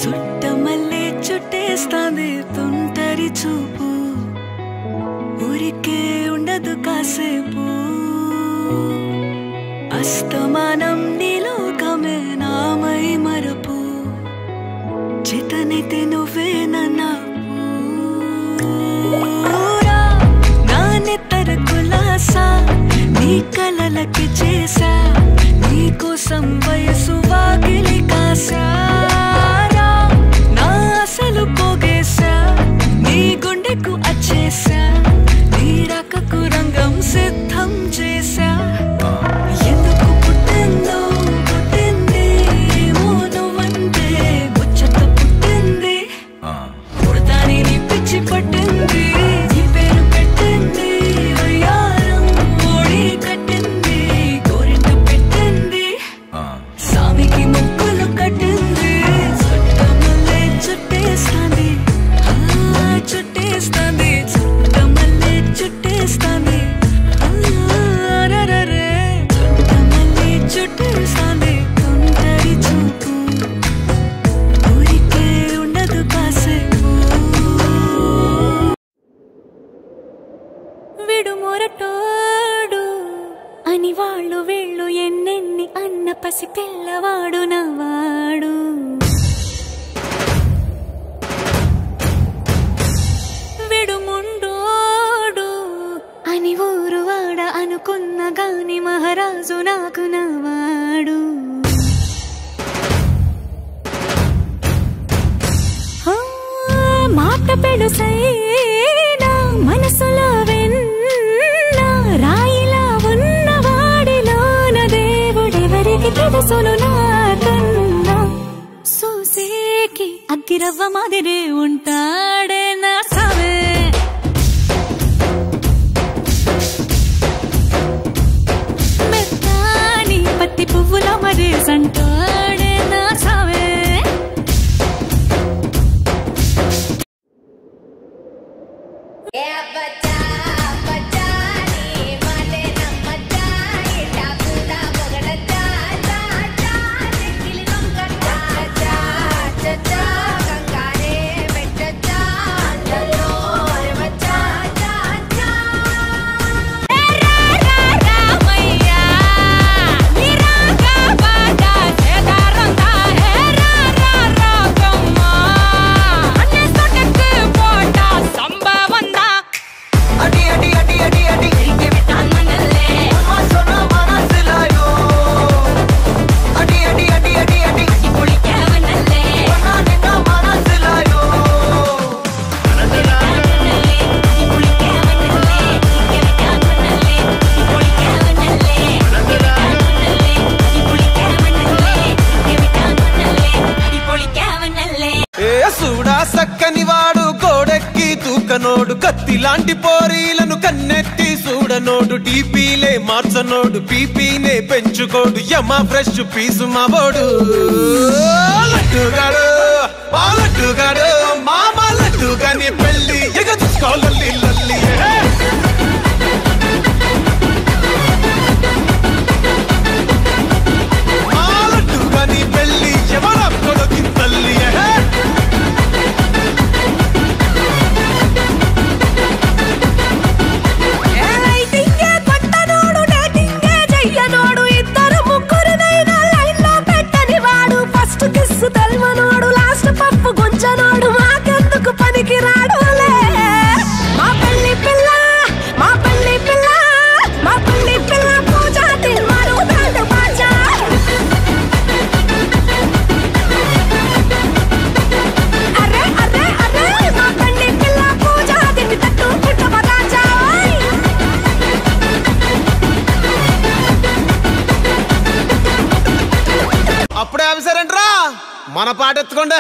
చుట్టమల్లే చుట్టేస్తాంది తుంటరి చూపు ఊరికే ఉండదు కాసేపు అస్తమానం నీలోకమే నామై మరపు చేతనైతే నువ్వే నన్నాపు నానెత్తర కులాసా నీ కలలకి చేసా నీ కోసం వయసు వాకిలి కాసా నా అసలు పోగేసా నీ గుండెకు అచ్చేసా నీ రకకు రంగం సిద్ధం చేసా ఎందుకు పుట్టిందో పుట్టింది ఏమో నువ్వంటే ముచ్చట పుట్టింది పుడతాని నీ పిచ్చి పట్టింది నీ పేరు పెట్టింది వయ్యారం ఓడి కట్టింది గోరింట పెట్టింది సామికి ముక్కులు కట్టింది చుట్టమల్లే చుట్టేస్తాంది చుట్టేస్తాంది చుట్టమల్లే చుట్టేస్తాంది రరే చుట్టమల్లే చుట్టేస్తాంది తుంటరి చూపు ఊరికే ఉండదు కాసేపు విడు మొరటోడు అని వాళ్ళు వీళ్ళు ఎన్నెన్ని అన్న పసి పిల్లవాడు నవ్వాడు విడు ముండోడు అని ఊరు వాడ అనుకున్న గాని మహారాజు నాకు నవ్వాడు మాట పెడుసైనా మనసులో వెన్న రాయిలా ఉన్నవాడిలోన దేవుడెవరికి తెలుసును నాకన్నా సూసేకి అగ్గిరవ్వ మాదిరే ఉంటాడే నా సావే మెత్తాని పత్తి పువ్వుల మరే సంటాడే నా సావే సక్కని వాడు గోడెక్కి తూకనోడు కత్తిలాంటి పోరీలను కన్నెత్తి చూడనోడు డీపీలే మార్చనోడు పీపీనే పెంచుకోడు యమ ఫ్రెష్ పీసు మావోడు లడ్డుగాడు లడ్డుగాడు మామ లడ్డుగాని పెళ్ళి ఎగదుకోలల్లి లల్లి మా లడ్డుగాని పెళ్ళి ఎవరొక్కడికి తల్లి తెల్వనోడు లాస్ట్ పప్పు గుంచనోడు మాకెందుకు పనికి రాడోలే మా పల్లి పిల్ల మా పల్లి పిల్ల మా పల్లి పిల్ల పూజ తిరుమలు దండు బాజా అరే అరే అరే మా పల్లి పిల్ల పూజ తిని తట్టు పుట్ట బదాచా అప్పుడే అవిసారంట్రా మన పాట ఎత్తుకోండి